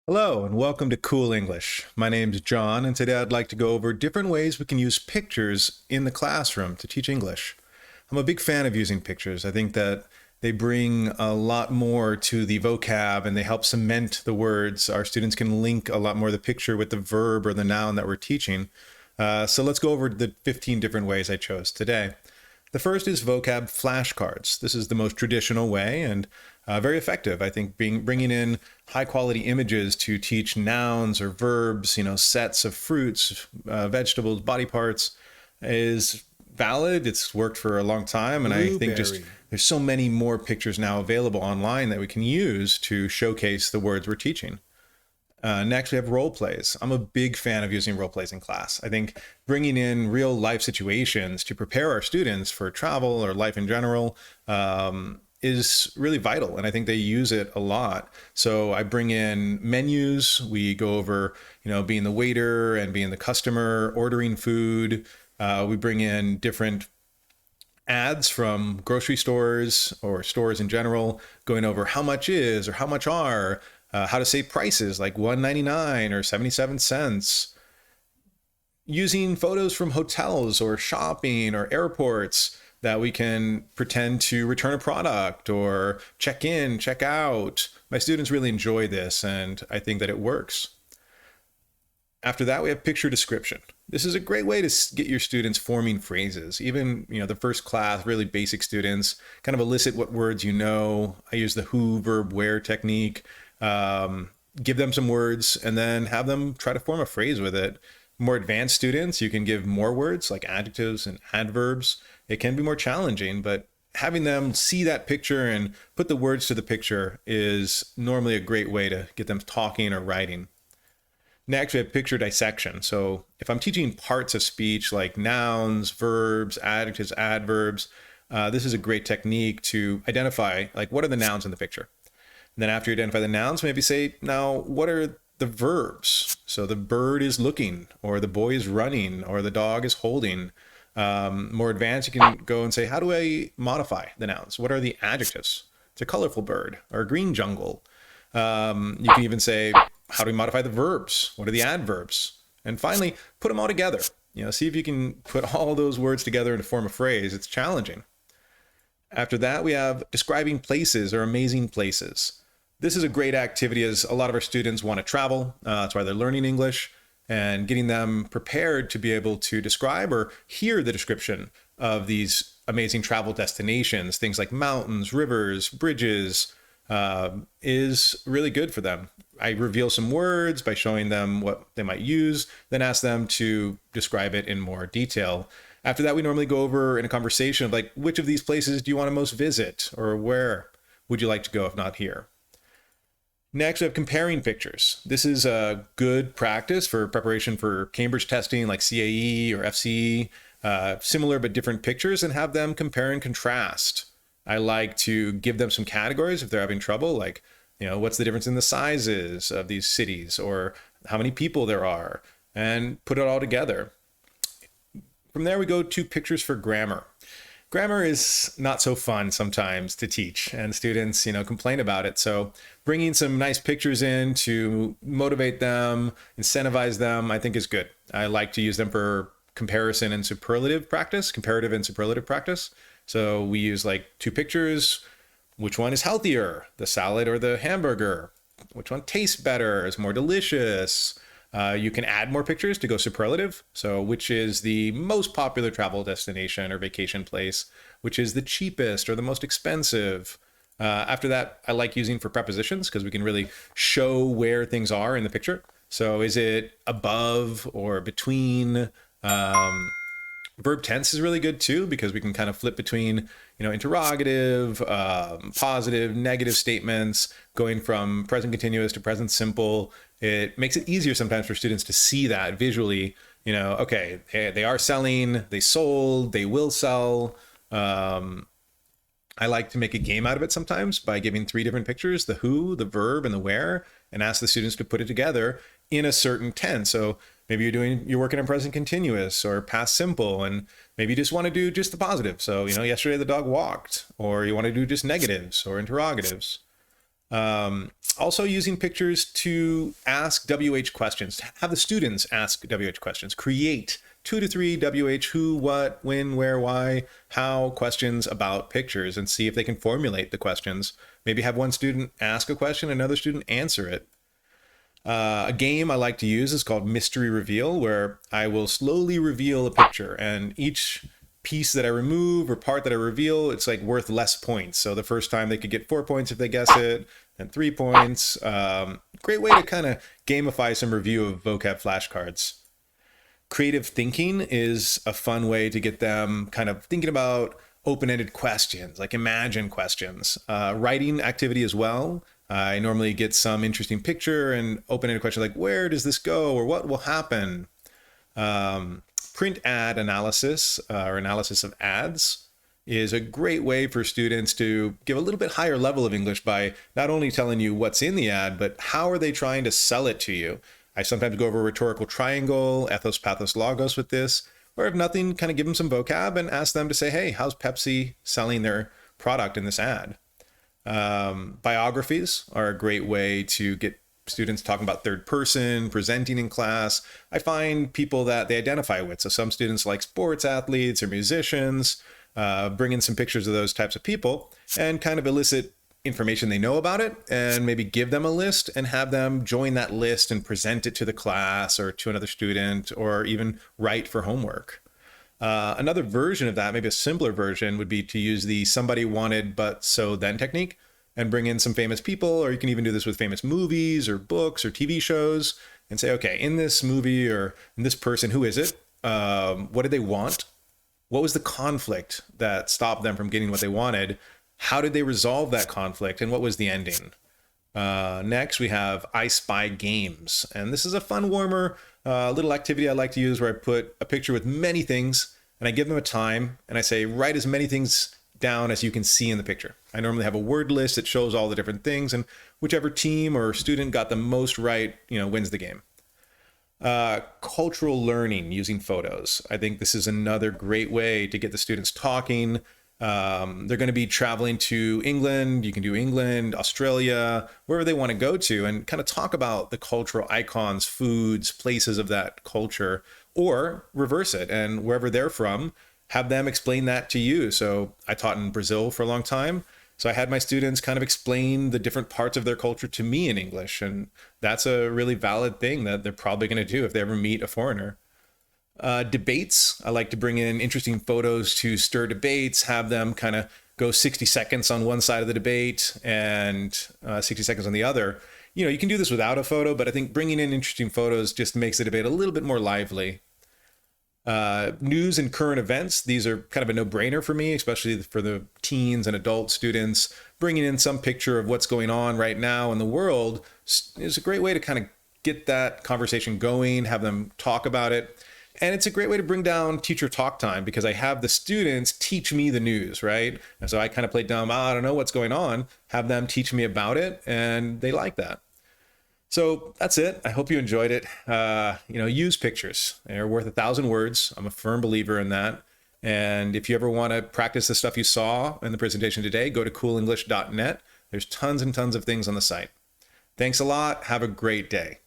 Hello and welcome to Cool English. My name is John and today I'd like to go over different ways we can use pictures in the classroom to teach English. I'm a big fan of using pictures. I think that they bring a lot more to the vocab and they help cement the words. Our students can link a lot more of the picture with the verb or the noun that we're teaching. So let's go over the 15 different ways I chose today. The first is vocab flashcards. This is the most traditional way and very effective. I think bringing in high quality images to teach nouns or verbs, sets of fruits, vegetables, body parts is valid. It's worked for a long time. And I think just there's so many more pictures now available online that we can use to showcase the words we're teaching. Next, we have role plays. I'm a big fan of using role plays in class. I think bringing in real life situations to prepare our students for travel or life in general is really vital. And I think they use it a lot. So I bring in menus. We go over, being the waiter and being the customer, ordering food. We bring in different ads from grocery stores or stores in general, going over how much is or how much are. How to say prices like $1.99 or 77 cents. Using photos from hotels or shopping or airports that we can pretend to return a product or check in, check out. My students really enjoy this and I think that it works. After that, we have picture description. This is a great way to get your students forming phrases. Even, the first class, really basic students, kind of elicit what words you know. I use the who, verb, where technique. Give them some words and then have them try to form a phrase with it. More advanced students, you can give more words like adjectives and adverbs. It can be more challenging, but having them see that picture and put the words to the picture is normally a great way to get them talking or writing. Next, we have picture dissection. So if I'm teaching parts of speech like nouns, verbs, adjectives, adverbs, this is a great technique to identify what are the nouns in the picture. And then after you identify the nouns, maybe say, now, what are the verbs? So the bird is looking, or the boy is running, or the dog is holding. More advanced, you can go and say, how do I modify the nouns? What are the adjectives? It's a colorful bird, or a green jungle. You can even say, how do we modify the verbs? What are the adverbs? And finally, put them all together. See if you can put all those words together to form a phrase. It's challenging. After that, we have describing places or amazing places. This is a great activity as a lot of our students want to travel. That's why they're learning English, and getting them prepared to be able to describe or hear the description of these amazing travel destinations, things like mountains, rivers, bridges, is really good for them. I reveal some words by showing them what they might use, then ask them to describe it in more detail. After that, we normally go over in a conversation of which of these places do you want to most visit, or where would you like to go if not here? Next, we have comparing pictures. This is a good practice for preparation for Cambridge testing like CAE or FCE, similar but different pictures, and have them compare and contrast. I like to give them some categories if they're having trouble, like, what's the difference in the sizes of these cities or how many people there are, and put it all together. From there, we go to pictures for grammar. Grammar is not so fun sometimes to teach, and students, complain about it. So bringing some nice pictures in to motivate them, incentivize them, I think is good. I like to use them for comparison and superlative practice, comparative and superlative practice. So we use 2 pictures. Which one is healthier, the salad or the hamburger? Which one tastes better, is more delicious? You can add more pictures to go superlative. So which is the most popular travel destination or vacation place? Which is the cheapest or the most expensive? After that, I like using for prepositions because we can really show where things are in the picture. So is it above or between? Verb tense is really good too, because we can kind of flip between, interrogative, positive, negative statements, going from present continuous to present simple. It makes it easier sometimes for students to see that visually, okay, they are selling, they sold, they will sell. I like to make a game out of it sometimes by giving 3 different pictures, the who, the verb, and the where, and ask the students to put it together in a certain tense. So maybe you're working on present continuous or past simple, and maybe you just want to do just the positive. So, yesterday the dog walked, or you want to do just negatives or interrogatives. Also using pictures to ask WH questions, have the students ask WH questions, create 2 to 3 WH who, what, when, where, why, how questions about pictures and see if they can formulate the questions. Maybe have one student ask a question, another student answer it. A game I like to use is called Mystery Reveal, where I will slowly reveal a picture, and each piece that I remove or part that I reveal, it's like worth less points. So the first time they could get 4 points if they guess it, then 3 points. Great way to kind of gamify some review of vocab flashcards. Creative thinking is a fun way to get them kind of thinking about open-ended questions, like imagine questions. Writing activity as well. I normally get some interesting picture and open-ended question like, where does this go or what will happen? Print ad analysis or analysis of ads is a great way for students to give a little bit higher level of English by not only telling you what's in the ad, but how are they trying to sell it to you? I sometimes go over rhetorical triangle, ethos, pathos, logos with this, or if nothing, kind of give them some vocab and ask them to say, hey, how's Pepsi selling their product in this ad? Biographies are a great way to get students talking about third person, presenting in class. I find people that they identify with. So some students like sports athletes or musicians, bring in some pictures of those types of people and kind of elicit information they know about it and maybe give them a list and have them join that list and present it to the class or to another student or even write for homework. Another version of that, maybe a simpler version, would be to use the somebody wanted but so then technique and bring in some famous people, or you can even do this with famous movies or books or TV shows and say, okay, in this movie or in this person, who is it? What did they want? What was the conflict that stopped them from getting what they wanted? How did they resolve that conflict? And what was the ending? Next, we have I Spy Games. And this is a fun warmer little activity I like to use where I put a picture with many things and I give them a time and I say, write as many things down as you can see in the picture. I normally have a word list that shows all the different things, and whichever team or student got the most right, wins the game. Cultural learning using photos. I think this is another great way to get the students talking. They're going to be traveling to England. You can do England, Australia, wherever they want to go to, and kind of talk about the cultural icons, foods, places of that culture, or reverse it. And wherever they're from, have them explain that to you. So I taught in Brazil for a long time. So I had my students kind of explain the different parts of their culture to me in English. And that's a really valid thing that they're probably going to do if they ever meet a foreigner. Debates. I like to bring in interesting photos to stir debates, have them kind of go 60 seconds on one side of the debate and 60 seconds on the other. You can do this without a photo, but I think bringing in interesting photos just makes the debate a little bit more lively. News and current events. These are kind of a no-brainer for me, especially for the teens and adult students. Bringing in some picture of what's going on right now in the world is a great way to kind of get that conversation going, have them talk about it. And it's a great way to bring down teacher talk time because I have the students teach me the news, right? And so I kind of play dumb, I don't know what's going on, have them teach me about it, and they like that. So that's it. I hope you enjoyed it. Use pictures. They're worth 1,000 words. I'm a firm believer in that. And if you ever want to practice the stuff you saw in the presentation today, go to coolenglish.net. There's tons and tons of things on the site. Thanks a lot. Have a great day.